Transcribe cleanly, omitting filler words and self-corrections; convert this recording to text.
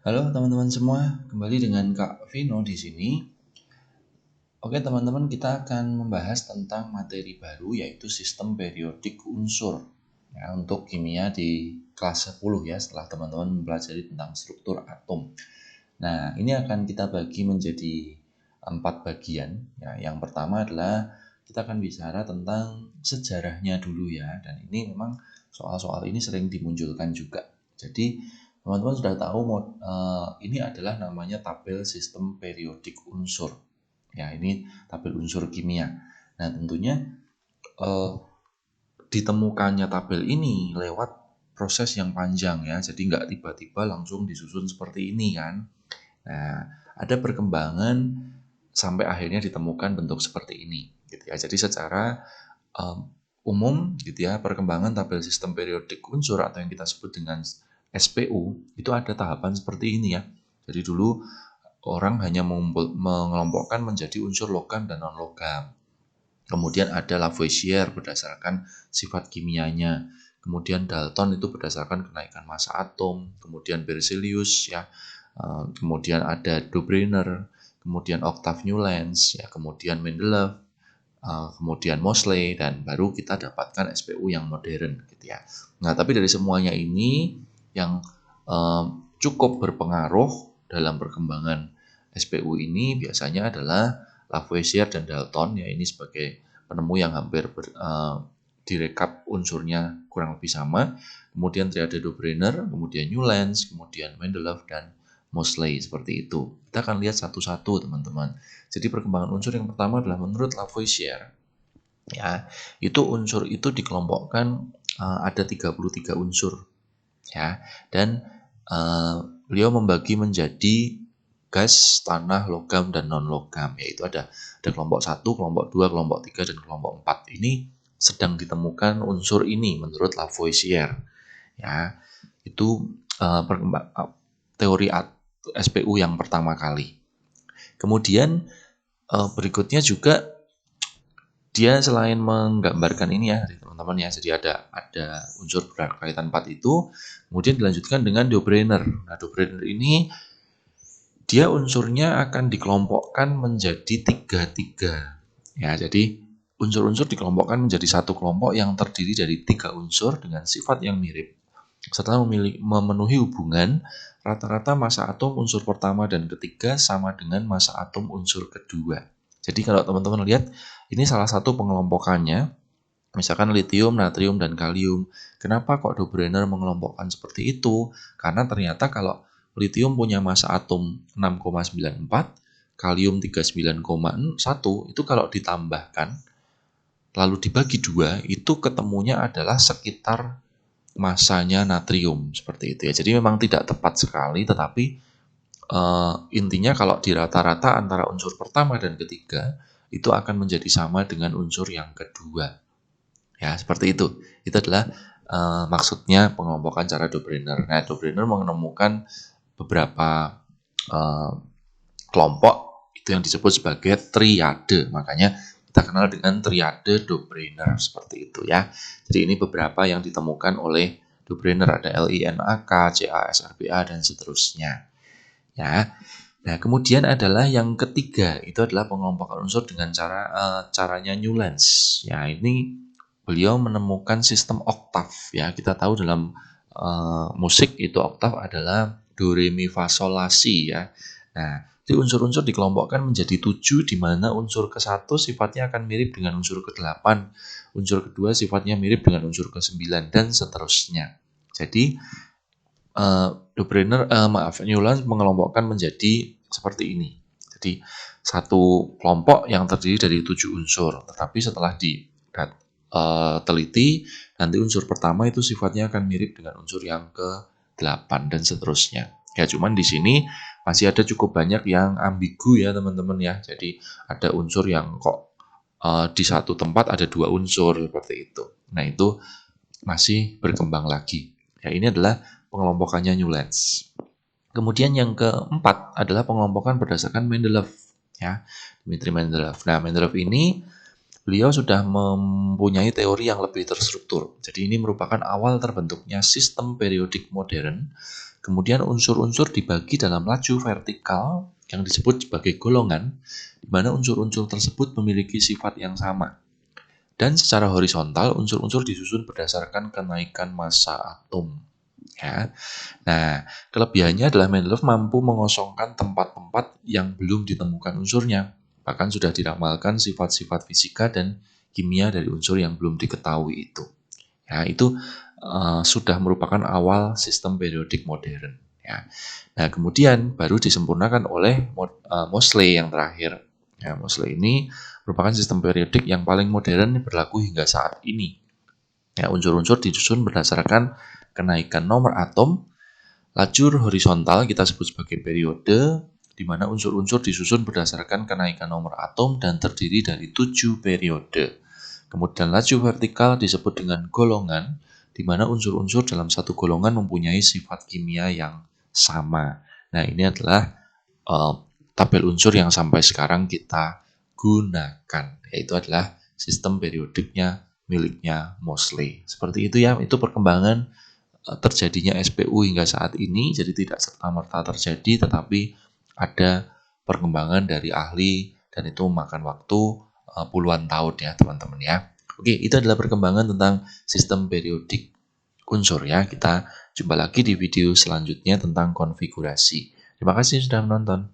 Halo teman-teman semua, kembali dengan Kak Vino di sini. Oke teman-teman, kita akan membahas tentang materi baru yaitu sistem periodik unsur. Ya, untuk kimia di kelas 10 ya, setelah teman-teman mempelajari tentang struktur atom. Nah, ini akan kita bagi menjadi 4 bagian. Ya, yang pertama adalah kita akan bicara tentang sejarahnya dulu ya, dan ini memang soal-soal ini sering dimunculkan juga. Jadi teman-teman sudah tahu ini adalah namanya tabel sistem periodik unsur. Ya, ini tabel unsur kimia. Nah, tentunya eh, ditemukannya tabel ini lewat proses yang panjang ya. Jadi nggak tiba-tiba langsung disusun seperti ini kan. Nah, ada perkembangan sampai akhirnya ditemukan bentuk seperti ini gitu ya. Jadi secara um, umum gitu ya, perkembangan tabel sistem periodik unsur atau yang kita sebut dengan SPU itu ada tahapan seperti ini ya. Jadi dulu orang hanya mengelompokkan menjadi unsur logam dan non logam. Kemudian ada Lavoisier berdasarkan sifat kimianya. Kemudian Dalton itu berdasarkan kenaikan massa atom. Kemudian Berzelius ya. Kemudian ada Dobryner. Kemudian Octave Newlands ya. Kemudian Mendeleev. Kemudian Moseley, dan baru kita dapatkan SPU yang modern gitu ya. Nah, tapi dari semuanya ini yang cukup berpengaruh dalam perkembangan SPU ini biasanya adalah Lavoisier dan Dalton ya, ini sebagai penemu yang hampir direkap unsurnya kurang lebih sama. Kemudian triade Dobryner, kemudian Newlands, kemudian Mendeleev dan Moseley seperti itu. Kita akan lihat satu-satu teman-teman. Jadi perkembangan unsur yang pertama adalah menurut Lavoisier. Ya, itu unsur itu dikelompokkan ada 33 unsur ya. Dan beliau membagi menjadi gas, tanah, logam dan non logam, yaitu ada kelompok 1, kelompok 2, kelompok 3 dan kelompok 4. Ini sedang ditemukan unsur ini menurut Lavoisier. Ya, itu teori SPU yang pertama kali. Kemudian berikutnya juga dia selain menggambarkan ini ya teman-teman ya, jadi ada unsur berkaitan 4 itu, kemudian dilanjutkan dengan Dobryner. Nah, Dobryner ini dia unsurnya akan dikelompokkan menjadi 3 ya. Jadi unsur-unsur dikelompokkan menjadi satu kelompok yang terdiri dari 3 unsur dengan sifat yang mirip serta memenuhi hubungan rata-rata massa atom unsur pertama dan ketiga sama dengan massa atom unsur kedua. Jadi kalau teman-teman lihat, ini salah satu pengelompokannya, misalkan litium, natrium, dan kalium. Kenapa kok Dobryner mengelompokkan seperti itu? Karena ternyata kalau litium punya massa atom 6,94, kalium 39,1, itu kalau ditambahkan, lalu dibagi 2, itu ketemunya adalah sekitar massanya natrium, seperti itu ya. Jadi memang tidak tepat sekali, tetapi intinya kalau di rata-rata antara unsur pertama dan ketiga itu akan menjadi sama dengan unsur yang kedua. Ya, seperti itu. Itu adalah maksudnya pengelompokan cara Dobryner. Nah, Dobryner menemukan beberapa kelompok itu yang disebut sebagai triade. Makanya kita kenal dengan triade Dobryner seperti itu ya. Jadi ini beberapa yang ditemukan oleh Dobryner, ada LINAK, CASRBA dan seterusnya. Ya. Nah, kemudian adalah yang ketiga, itu adalah pengelompokan unsur dengan caranya Newlands. Ya, ini beliau menemukan sistem oktav ya. Kita tahu dalam musik itu oktav adalah do re mi fa sol la si ya. Nah, di unsur-unsur dikelompokkan menjadi 7 di mana unsur ke-1 sifatnya akan mirip dengan unsur ke-8, unsur kedua sifatnya mirip dengan unsur ke-9 dan seterusnya. Jadi Newlands mengelompokkan menjadi seperti ini. Jadi satu kelompok yang terdiri dari 7 unsur, tetapi setelah diteliti nanti unsur pertama itu sifatnya akan mirip dengan unsur yang ke-8 dan seterusnya. Ya, cuman di sini masih ada cukup banyak yang ambigu ya teman-teman ya. Jadi ada unsur yang kok di satu tempat ada 2 unsur seperti itu. Nah, itu masih berkembang lagi. Ya, ini adalah pengelompokannya Newlands. Kemudian yang keempat adalah pengelompokan berdasarkan Mendeleev ya, Dmitri Mendeleev. Nah, Mendeleev ini beliau sudah mempunyai teori yang lebih terstruktur. Jadi ini merupakan awal terbentuknya sistem periodik modern Kemudian unsur-unsur dibagi dalam laju vertikal yang disebut sebagai golongan, di mana unsur-unsur tersebut memiliki sifat yang sama. Dan secara horizontal, unsur-unsur disusun berdasarkan kenaikan massa atom. Ya. Nah, kelebihannya adalah Mendeleev mampu mengosongkan tempat-tempat yang belum ditemukan unsurnya. Bahkan sudah diramalkan sifat-sifat fisika dan kimia dari unsur yang belum diketahui itu. Ya, itu sudah merupakan awal sistem periodik modern. Ya. Nah, kemudian baru disempurnakan oleh Moseley yang terakhir. Ya, Moseley ini merupakan sistem periodik yang paling modern berlaku hingga saat ini. Ya, unsur-unsur disusun berdasarkan kenaikan nomor atom. Lajur horizontal kita sebut sebagai periode, di mana unsur-unsur disusun berdasarkan kenaikan nomor atom dan terdiri dari 7 periode. Kemudian laju vertikal disebut dengan golongan, di mana unsur-unsur dalam satu golongan mempunyai sifat kimia yang sama. Nah, ini adalah tabel unsur yang sampai sekarang kita gunakan, yaitu adalah sistem periodiknya miliknya Moseley. Seperti itu ya, itu perkembangan terjadinya SPU hingga saat ini. Jadi tidak serta-merta terjadi, tetapi ada perkembangan dari ahli dan itu memakan waktu puluhan tahun ya teman-teman ya. Oke, itu adalah perkembangan tentang sistem periodik unsur ya. Kita jumpa lagi di video selanjutnya tentang konfigurasi. Terima kasih sudah menonton.